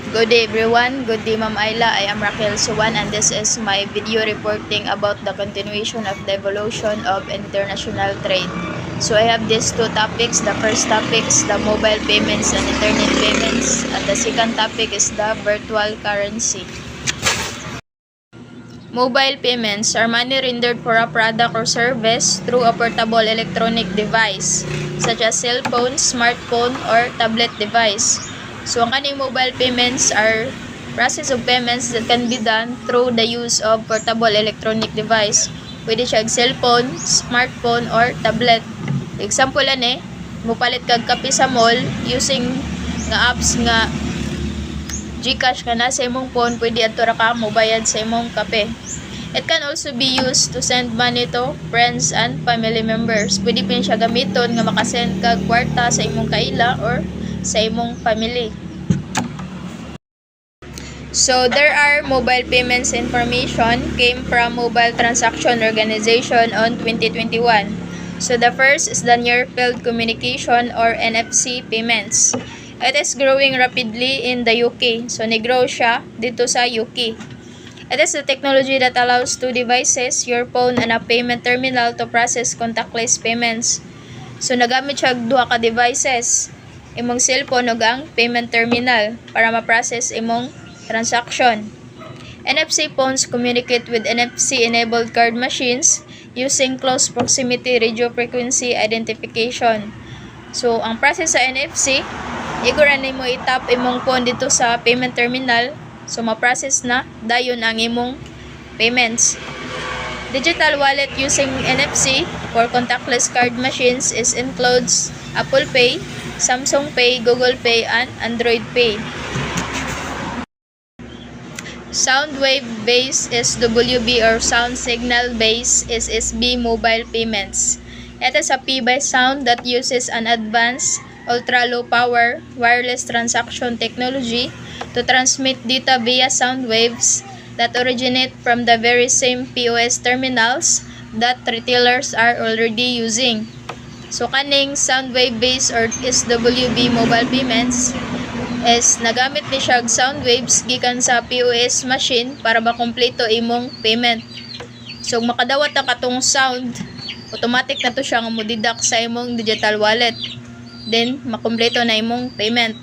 Good day everyone, good day Ma'am Ayla. I am Raquel Suwan and this is my video reporting about the continuation of the evolution of international trade. So I have these two topics. The first topic is the mobile payments and internet payments, and the second topic is the virtual currency. Mobile payments are money rendered for a product or service through a portable electronic device such as cell phone, smartphone, or tablet device. So, ang kaning mobile payments are process of payments that can be done through the use of portable electronic device. Pwede siya cellphone, smartphone, or tablet. Example ani, mupalit kag kape sa mall using nga apps nga GCash ka na sa imong phone, pwede adto ra ka mobayad sa imong kape. It can also be used to send money to friends and family members. Pwede pa siya gamiton nga makasend kag kwarta sa imong kaila or sa imong family. So there are mobile payments information came from Mobile Transaction Organization on 2021. So the first is the Near Field Communication or NFC payments. It is growing rapidly in the UK. So nag-grow siya dito sa UK. It is the technology that allows two devices, your phone and a payment terminal, to process contactless payments. So nagamit siya duha ka devices, imong cellphone ug ang payment terminal para ma-process imong transaction. NFC phones communicate with NFC-enabled card machines using close proximity radio frequency identification. So ang process sa NFC, igura nimo i-tap imong phone dito sa payment terminal, so ma-process na dayon ang imong payments. Digital wallet using NFC for contactless card machines is includes Apple Pay, Samsung Pay, Google Pay, and Android Pay. Sound wave-based SWB or sound signal-based SSB mobile payments. It is a P by sound that uses an advanced ultra-low power wireless transaction technology to transmit data via sound waves that originate from the very same POS terminals that retailers are already using. So kaning sound wave based or SWB mobile payments is nagamit ni siya sound waves gikan sa POS machine para makompleto imong payment. So makadawat na katong sound, automatic na to siya nga mo-deduct sa imong digital wallet. Then makompleto na imong payment.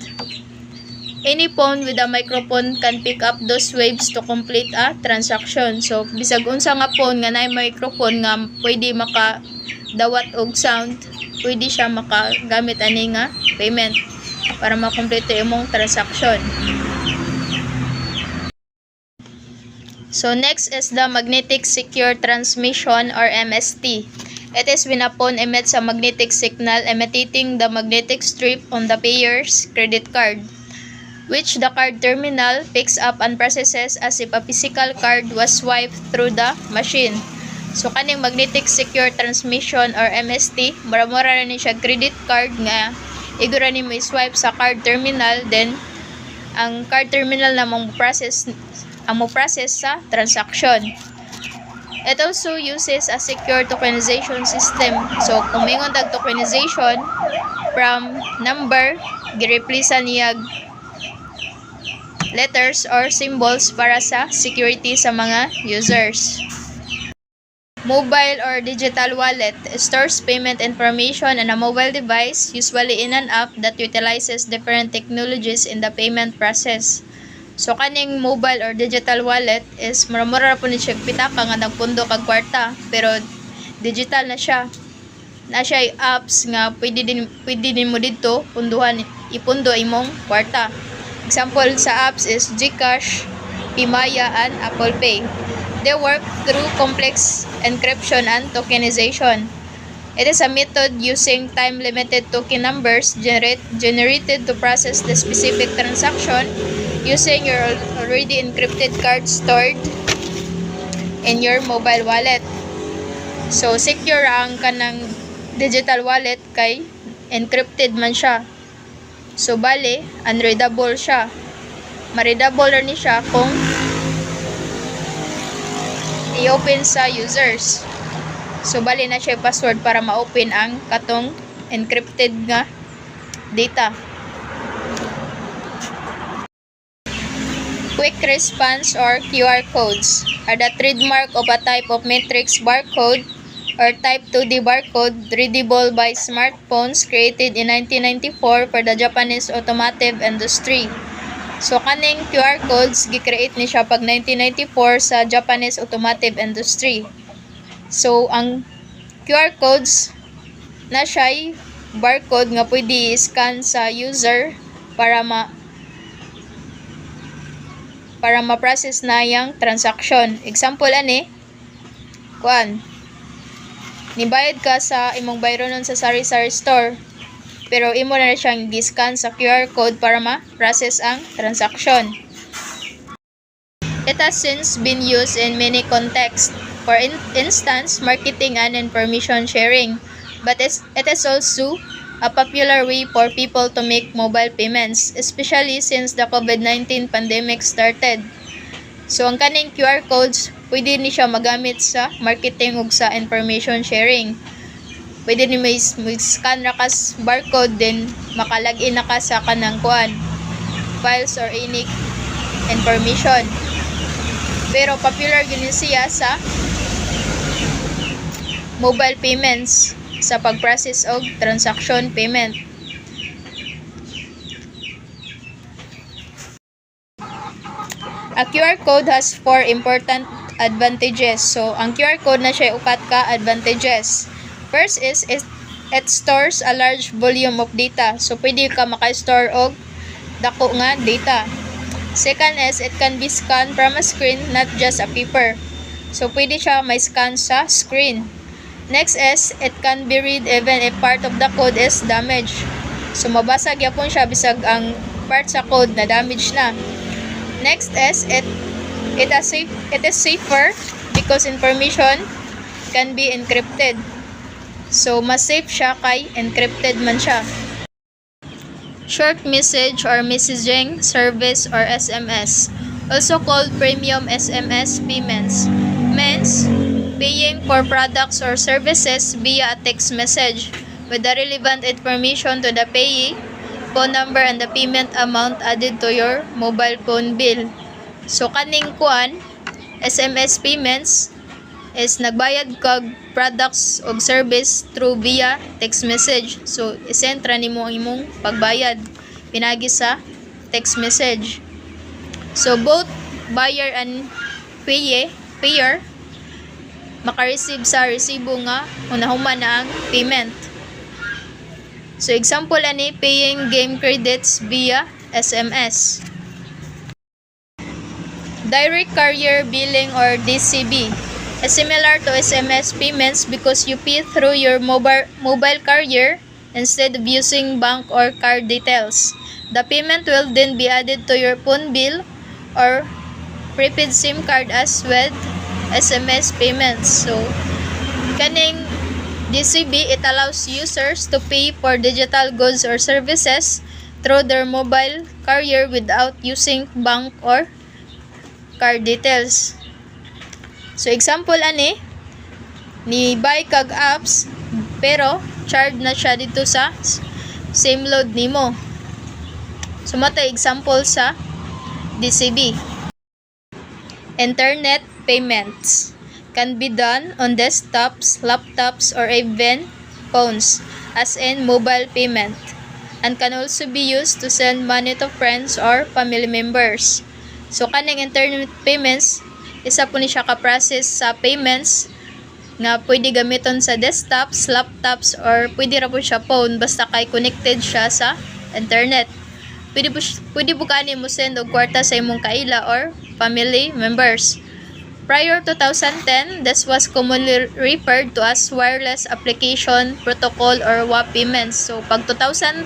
Any phone with a microphone can pick up those waves to complete a transaction. So bisag unsa nga phone nga naay microphone nga pwede makadawat og sound, pwede siya makagamit ani nga payment para makompleto imong transaction. So next is the magnetic secure transmission or MST. It is when a phone emits a magnetic signal emitting the magnetic strip on the payer's credit card, which the card terminal picks up and processes as if a physical card was swiped through the machine. So kaning magnetic secure transmission or MST, mura-mura na ni siya credit card nga igura nimo i-swipe sa card terminal, then ang card terminal na mo process sa transaction. It also uses a secure tokenization system. So kung mayroon tag tokenization from number, gi-replace niya letters or symbols para sa security sa mga users. Mobile or digital wallet stores payment information on a mobile device, usually in an app that utilizes different technologies in the payment process. So kaning mobile or digital wallet is mura-mura po ni siya pitaka nga nagpundo kag kwarta, pero digital na siya. Na siya apps nga pwede din mo dito ipundo imong kwarta. Example sa apps is GCash, Pimaya, and Apple Pay. They work through complex encryption and tokenization. It is a method using time-limited token numbers generated to process the specific transaction using your already encrypted card stored in your mobile wallet. So secure ang kanang digital wallet kay encrypted man siya. So bale, unreadable siya. Ma-readable ni siya kung i-open sa users. So bali na siya password para ma-open ang katong encrypted nga data. Quick response or QR codes are the trademark of a type of matrix barcode or Type 2D barcode readable by smartphones created in 1994 for the Japanese automotive industry. So kaning QR codes gi-create ni siya pag 1994 sa Japanese automotive industry. So ang QR codes na siya barcode nga pwede i-scan sa user para ma-process na yung transaction. Example ani, nibayad ka sa imong bayro nun sa sari-sari store, pero imo na siyang gi-scan sa QR code para ma-process ang transaction. It has since been used in many contexts. For instance, marketing and information sharing. But it is also a popular way for people to make mobile payments, especially since the COVID-19 pandemic started. So, ang kaning QR codes, pwede ni siya magamit sa marketing ug sa information sharing. Pwede ni may scan ra kas barcode, then makalagin na ka sa kanang files or any information. Pero popular gini siya sa mobile payments sa pag-process og transaction payment. A QR code has 4 important advantages. So, ang QR code na siya upat ka advantages. First is it stores a large volume of data. So, pwede ka maka-store og dako nga data. Second is it can be scanned from a screen, not just a paper. So, pwede siya may scan sa screen. Next is it can be read even if part of the code is damaged. So, mabasag yapon siya bisag ang part sa code na damage na. Next is it is safer because information can be encrypted. So, mas safe siya kay encrypted man siya. Short message or messaging service or SMS, also called premium SMS payments, means paying for products or services via a text message with the relevant information to the payee, phone number, and the payment amount added to your mobile phone bill. So kaning SMS payments is nagbayad kag products o service through via text message. So isend ra nimo ang imong pagbayad pinagi sa text message. So both buyer and payer maka-receive sa resibo nga unahuman na ang payment. So example ani paying game credits via SMS. Direct carrier billing or DCB is similar to SMS payments because you pay through your mobile carrier instead of using bank or card details. The payment will then be added to your phone bill or prepaid SIM card as with SMS payments. So kaning DCB, it allows users to pay for digital goods or services through their mobile carrier without using bank or card details. So example ani, ni buy kag apps pero charge na siya dito sa same load nimo. So mata example sa DCB. Internet payments can be done on desktops, laptops, or even phones, as in mobile payment, and can also be used to send money to friends or family members. So kaning internet payments, isa po ni siya ka-process sa payments nga pwede gamiton sa desktops, laptops, or pwede ra po siya phone basta kay connected siya sa internet. Pwede po kani mo send og kwarta sa imong kaila or family members. Prior to 2010, this was commonly referred to as Wireless Application Protocol or WAP payments. So, pag 2010,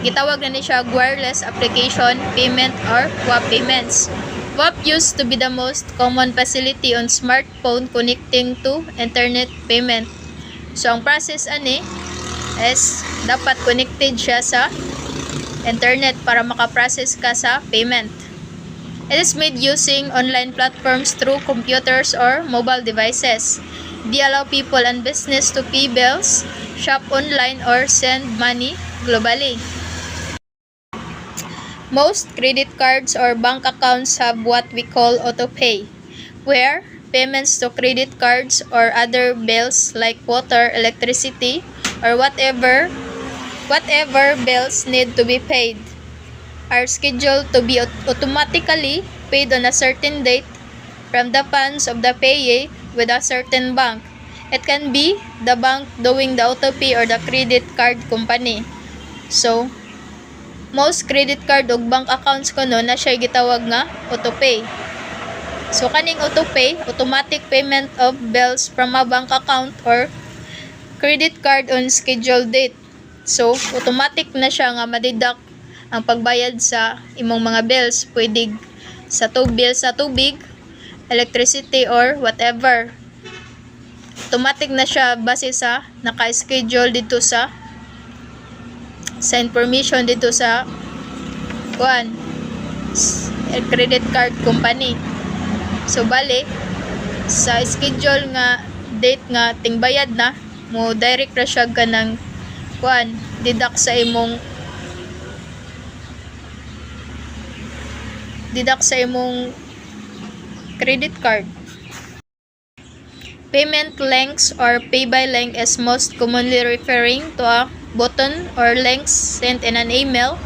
gitawag na ni siya Wireless Application Payment or WAP payments. WAP used to be the most common facility on smartphone connecting to internet payment. So, ang process ani is dapat connected siya sa internet para makaprocess ka sa payment. It is made using online platforms through computers or mobile devices. They allow people and business to pay bills, shop online, or send money globally. Most credit cards or bank accounts have what we call autopay, where payments to credit cards or other bills like water, electricity, or whatever bills need to be paid are scheduled to be automatically paid on a certain date from the funds of the payee with a certain bank. It can be the bank doing the autopay or the credit card company. So, most credit card o bank accounts ko na siya gitawag nga autopay. So, kaning autopay, automatic payment of bills from a bank account or credit card on scheduled date. So, automatic na siya nga madidak ang pagbayad sa imong mga bills. Pwede sa bills sa tubig, electricity, or whatever. Automatic na siya base sa naka-schedule dito sa information dito sa credit card company. So, bali, sa schedule nga date nga tingbayad na, mo direct na siya ka ng deduct sa imong credit card. Payment links or pay by link is most commonly referring to a button or links sent in an email,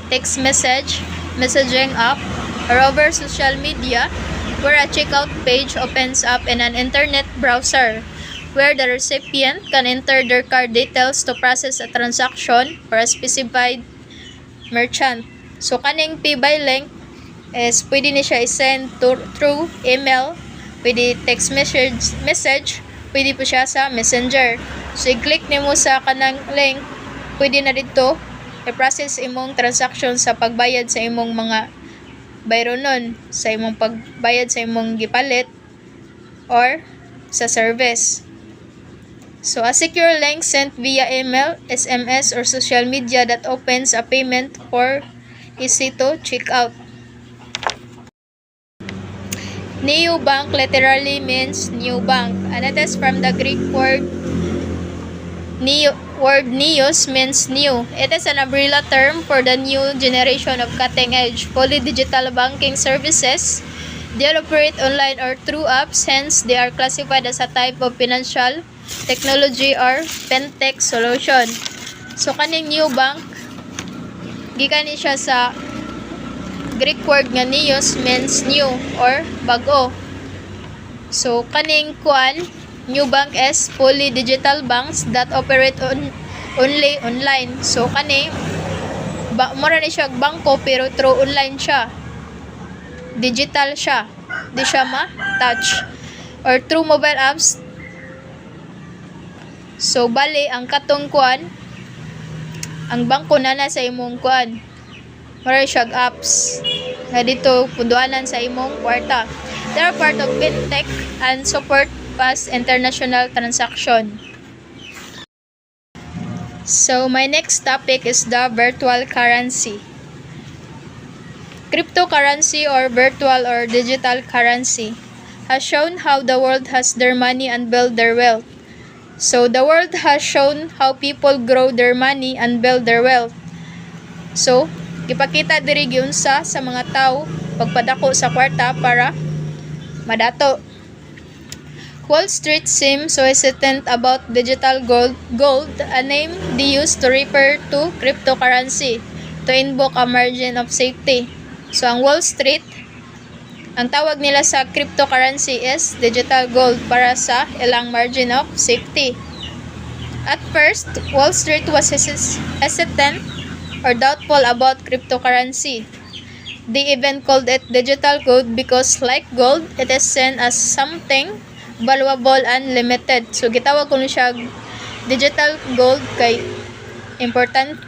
text message, messaging app, or over social media, where a checkout page opens up in an internet browser, where the recipient can enter their card details to process a transaction for a specified merchant. So, kaning pay by link is pwede ni siya i-send through email, pwede text message, pwede po siya sa messenger. So, i-click nimo sa kanang link, pwede na dito i-process imong transaction sa pagbayad sa imong mga bayronon, sa imong pagbayad sa imong gipalit or sa service. So, a secure link sent via email, SMS, or social media that opens a payment for easy to check out. Neobank literally means new bank, and it is from the Greek word neos means new. It is an umbrella term for the new generation of cutting-edge, fully digital banking services. They operate online or through apps, hence they are classified as a type of financial technology or fintech solution. So, kaning new bank, gikan ni siya sa Greek word nga neos means new or bago. So, kaning new bank is fully digital banks that operate only online. So, mura ni siya bangko pero through online siya. Digital siya. Di siya ma-touch. Or through mobile apps. So, bali, ang katong ang bangko na sa imong mura siya apps nga dito punduanan sa imong kwarta. They are part of fintech and support fast international transaction. So, my next topic is the virtual currency. Cryptocurrency or virtual or digital currency has shown how the world has their money and build their wealth. So, the world has shown how people grow their money and build their wealth. So, ipakita diri gyud sa mga tao pagpadako sa kwarta para madato. Wall Street seems so hesitant about digital gold, a name they use to refer to cryptocurrency, to invoke a margin of safety. So, ang Wall Street, ang tawag nila sa cryptocurrency is digital gold para sa ilang margin of safety. At first, Wall Street was hesitant or doubtful about cryptocurrency. They even called it digital gold because like gold, it is seen as something valuable and limited. So, gitawag ko siya digital gold kay importante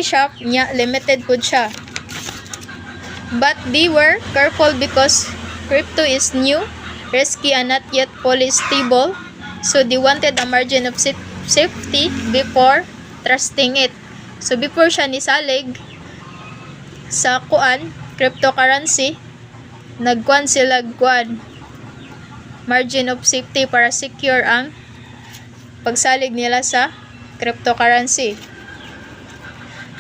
siya, limited po siya. But they were careful because crypto is new, risky, and not yet fully stable. So, they wanted a margin of safety before trusting it. So, before siya nisalig sa cryptocurrency, sila margin of safety para secure ang pagsalig nila sa cryptocurrency.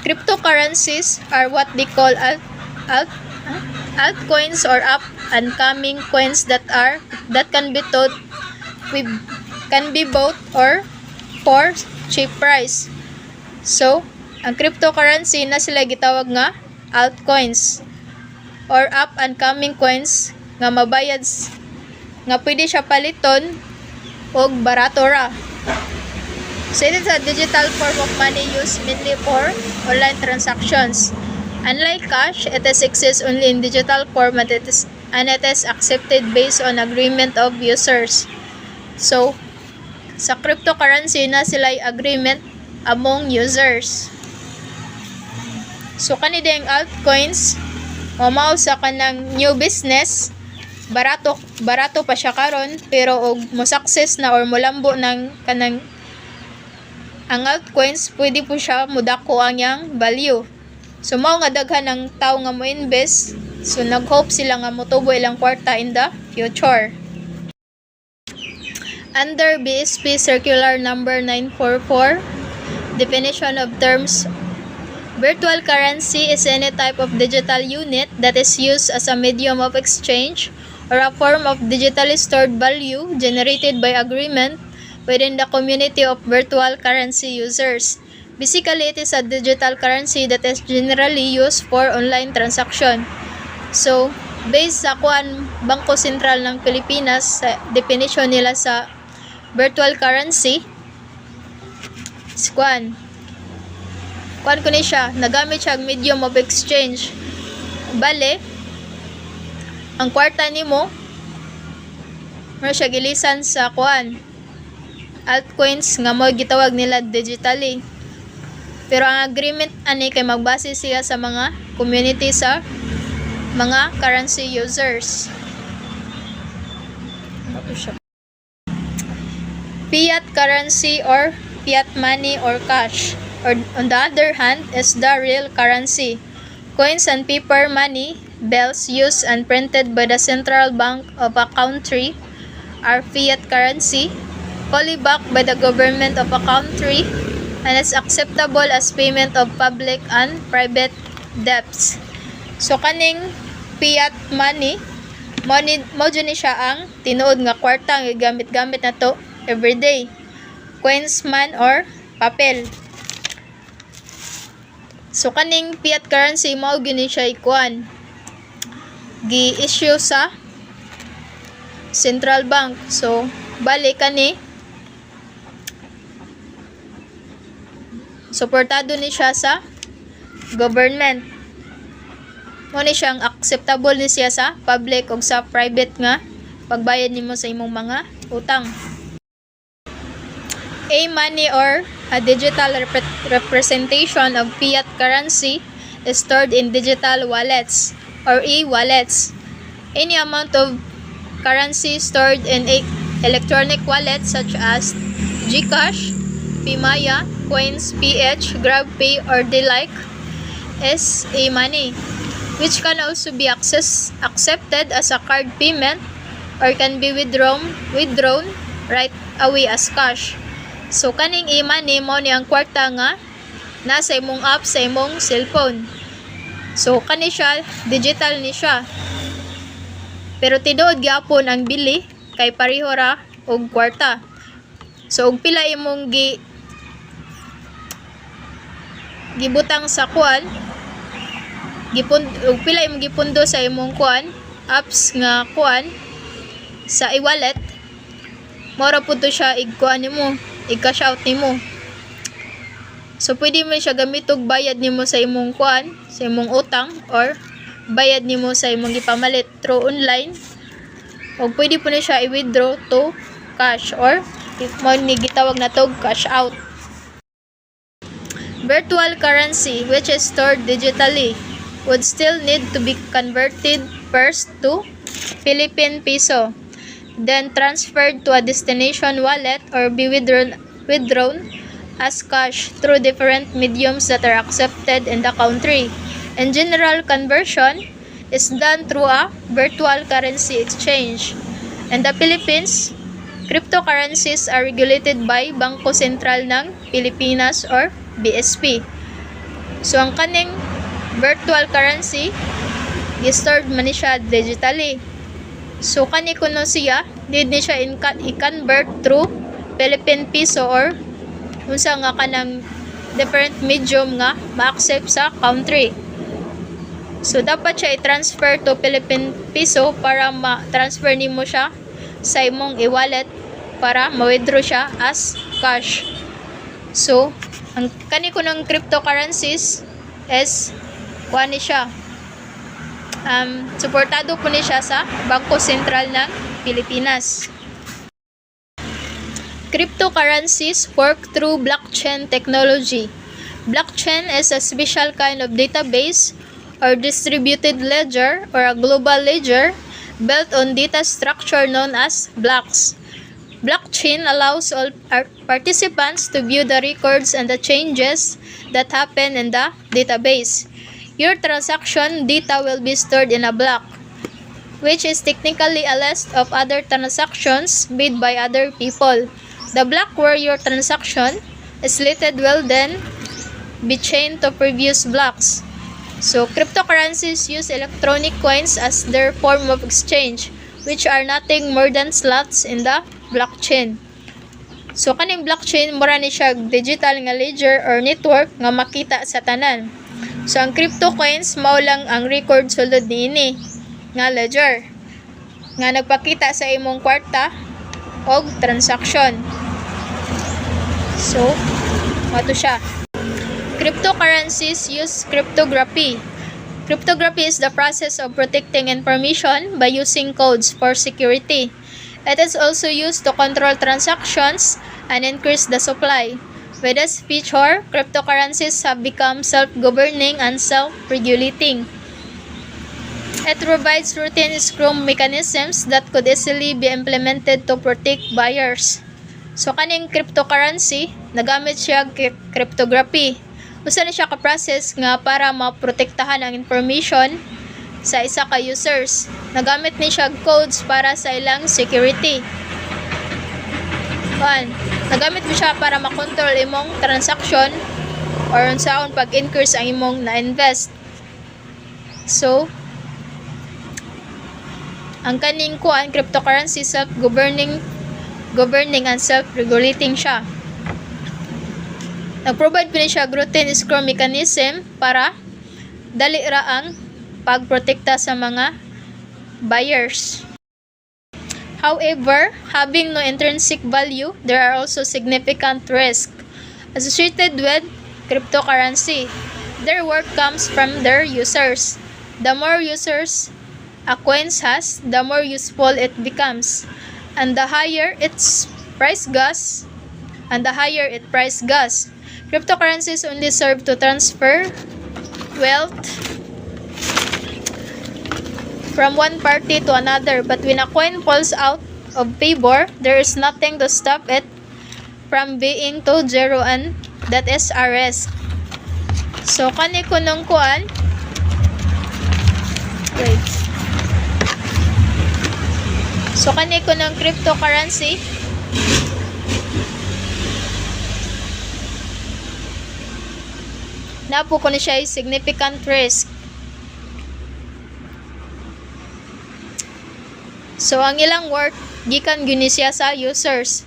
Cryptocurrencies are what they call altcoins or up and coming coins that can be bought or for cheap price. So, ang cryptocurrency na sila gitawag nga altcoins or up and coming coins nga mabayad nga pwede siya paliton og barato ra. So, it is a digital form of money used mainly for online transactions. Unlike cash, it exists only in digital form and it is accepted based on agreement of users. So, sa cryptocurrency na sila'y agreement among users. So, kanideng altcoins, mao sa kanang new business, barato pa siya karon pero og mo success na or molambo ng kanang ang altcoins, pwede po siya mudako ang yang value. So, mao nga daghan ng tao nga mo invest. So, nag-hope sila nga motubo ilang kwarta in the future. Under BSP Circular Number 944, definition of terms, virtual currency is any type of digital unit that is used as a medium of exchange or a form of digitally stored value generated by agreement within the community of virtual currency users. Basically, it is a digital currency that is generally used for online transaction. So, based sa Bangko Sentral ng Pilipinas, sa definition nila sa virtual currency, kuan ko ni siya, nagamit siya medium of exchange. Bale, ang kwarta nimo, mo siya gilisan sa altcoins nga mo gitawag nila digitally. Pero ang agreement ani kay magbase siya sa mga community sa mga currency users. Fiat currency or fiat money or cash, or on the other hand, is the real currency. Coins and paper money, bills used and printed by the central bank of a country are fiat currency, fully backed by the government of a country, and is acceptable as payment of public and private debts. So, kaning fiat money, mo dyan siya ang tinuod nga kwarta nga gamit-gamit na to everyday. Coins man or papel. So, kaning fiat currency, mo gini siya gi-issue sa central bank. So, balik kani suportado ni siya sa government. Mo ni siyang acceptable ni siya sa public o sa private nga pagbayad nimo sa imong mga utang. A-money or a digital representation of fiat currency is stored in digital wallets or e-wallets. Any amount of currency stored in a electronic wallet such as GCash, Pimaya, Coins, PH, GrabPay, or the like is a-money, which can also be accepted as a card payment or can be withdrawn right away as cash. So, kaning e-money mo ni ang kwarta nga nasa imong app sa imong cellphone. So, kani siya, digital ni siya. Pero tinuod gyapon ang bili kay pareho ra og kwarta. So, og pila imong gibutang sa og pila imong gipundo sa imong apps nga sa e-wallet, mora pud to siya i-cash out nimo. So, pwede mo siya gamit og bayad nimo sa imong sa imong utang, or bayad nimo sa imong gipamalit through online, o pwede po na siya i-withdraw to cash, or mo ni gitawag na to cash out. Virtual currency, which is stored digitally, would still need to be converted first to Philippine peso, then transferred to a destination wallet or be withdrawn as cash through different mediums that are accepted in the country. In general, conversion is done through a virtual currency exchange. In the Philippines, cryptocurrencies are regulated by Bangko Sentral ng Pilipinas or BSP. So ang kaning virtual currency i-stored man ni siya digitally. So kani kuno siya need ni siya i-convert through Philippine peso or unsa nga kanang different medium nga ma-accept sa country. So dapat siya i-transfer to Philippine peso para ma-transfer nimo siya sa imong e-wallet para ma-withdraw siya as cash. So ang kani ko ng cryptocurrencies is kuani siya. Suportado po ni siya sa Bangko Sentral ng Pilipinas. Cryptocurrencies work through blockchain technology. Blockchain is a special kind of database or distributed ledger or a global ledger built on data structure known as blocks. Blockchain allows all participants to view the records and the changes that happen in the database. Your transaction data will be stored in a block, which is technically a list of other transactions made by other people. The block where your transaction is listed will then be chained to previous blocks. So, cryptocurrencies use electronic coins as their form of exchange, which are nothing more than slots in the blockchain. So, kaning blockchain, mura ni siya digital nga ledger or network nga makita sa tanan. So, ang crypto coins, mao lang ang record sulod niini nga ledger nga nagpakita sa imong kwarta og transaction. So, mato siya. Cryptocurrencies use cryptography. Cryptography is the process of protecting information by using codes for security. It is also used to control transactions and increase the supply. With this feature, cryptocurrencies have become self-governing and self-regulating. It provides routine escrow mechanisms that could easily be implemented to protect buyers. So, kaning cryptocurrency, nagamit siya cryptography. Usa na siya ka-process nga para maprotektahan ang information sa isa ka users. Nagamit ni siya codes para sa ilang security. 1. Nagamit mo siya para makontrol imong transaction or unsaon pag-increase ang imong na-invest. So, ang kaning kuan cryptocurrency self-governing and self-regulating siya. Nag-provide pa siya routine escrow mechanism para dali ra ang pagprotekta sa mga buyers. However, having no intrinsic value, there are also significant risks associated with cryptocurrency. Their worth comes from their users. The more users a coin has, the more useful it becomes, and the higher its price goes, Cryptocurrencies only serve to transfer wealth from one party to another, but when a coin falls out of favor, there is nothing to stop it from being to zero, and that is a risk. So, kani ko nung kuan, wait. So, kani ko ng cryptocurrency, napo ko na siya significant risk. So, ang ilang worth, gikan gyud siya sa users.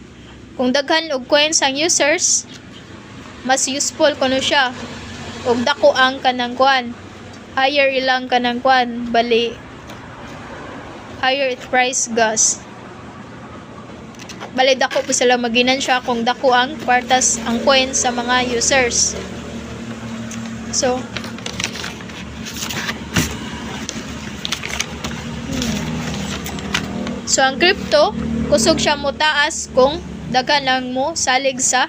Kung daghan og coins ang users, mas useful kuno siya. Og dako ang kanang kuan. Higher ilang kanang kuan, bali higher it price goes. Bali dako po sila maginan siya kung dako ang kwartas ang coins sa mga users. So, ang crypto, kusog siya mo taas kung daghan lang mo salig sa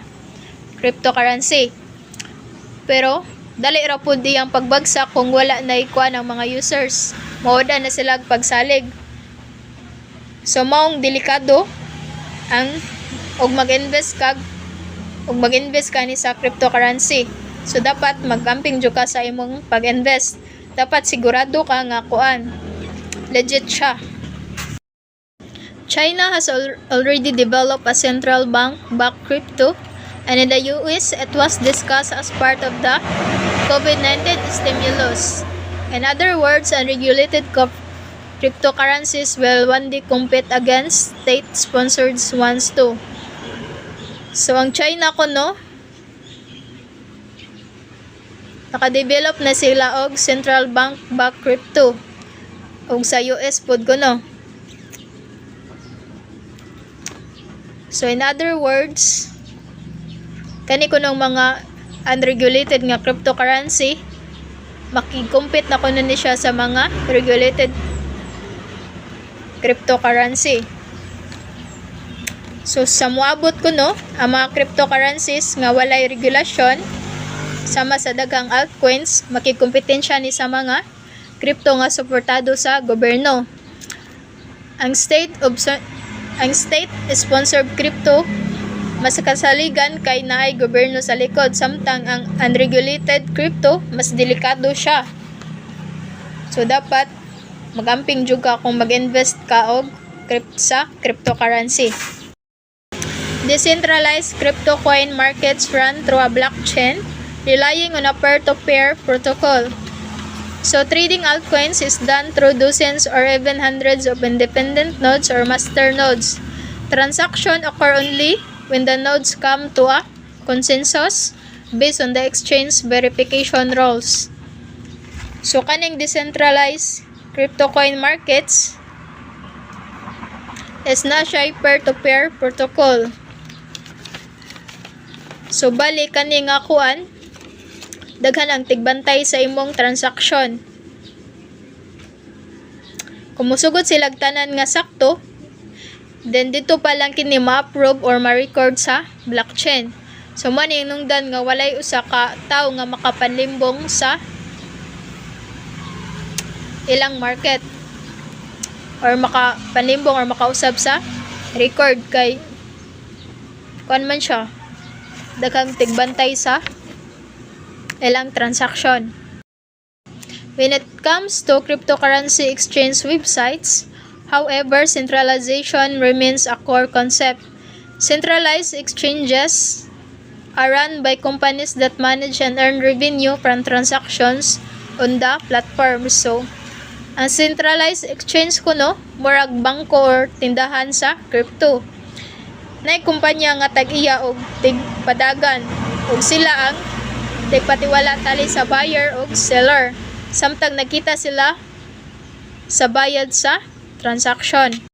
cryptocurrency. Pero, dali ra po di ang pagbagsak kung wala na ikuha ng mga users. Mawala na sila pagsalig. So, maong delikado ang mag-invest ka ni sa cryptocurrency. So, dapat mag-amping jud ka sa imong pag-invest. Dapat sigurado ka nga kuan legit siya. China has already developed a central bank-backed crypto, and in the US, it was discussed as part of the COVID-19 stimulus. In other words, unregulated cryptocurrencies will one day compete against state-sponsored ones too. So, ang China ko, no, nakadevelop na sila og central bank backed crypto. Og sa US pod ko, no. So, in other words, kani ko ng mga unregulated nga cryptocurrency, makikompete na ko na ni siya sa mga regulated cryptocurrency. So, sa muabot ko, no, ang mga cryptocurrencies nga walay regulasyon, sama sa daghang altcoins, makikompetensya ni sa mga crypto nga suportado sa gobyerno. Ang state-sponsored crypto mas kasaligan kay naay gobyerno sa likod, samtang ang unregulated crypto mas delikado siya. So dapat magamping jud ka kung mag-invest ka og sa cryptocurrency. Decentralized crypto coin markets run through a blockchain relying on a peer-to-peer protocol. So trading altcoins is done through dozens or even hundreds of independent nodes or master nodes. Transaction occur only when the nodes come to a consensus based on the exchange verification rules. So kaning decentralized crypto coin markets is na siya peer-to-peer protocol. So bali kani nga kuan, daghan ang tigbantay sa imong transaksyon. Kung musugod silang tanan nga sakto, then dito pa lang kini ma-approve or ma-record sa blockchain. So man hinungdan nga walay usa ka tawo nga makapanlimbong sa ilang market or makapanlimbong or makausab sa record kay kuan man siya, daghang tigbantay sa ilang transaction. When it comes to cryptocurrency exchange websites, however, centralization remains a core concept. Centralized exchanges are run by companies that manage and earn revenue from transactions on the platform. So, ang centralized exchange ko, no, murag bangko or tindahan sa crypto. Nay kumpanya nga tag-iya og tigpadagan og sila ang tigpatiwala tali sa buyer o seller, samtang nakita sila sa bayad sa transaction.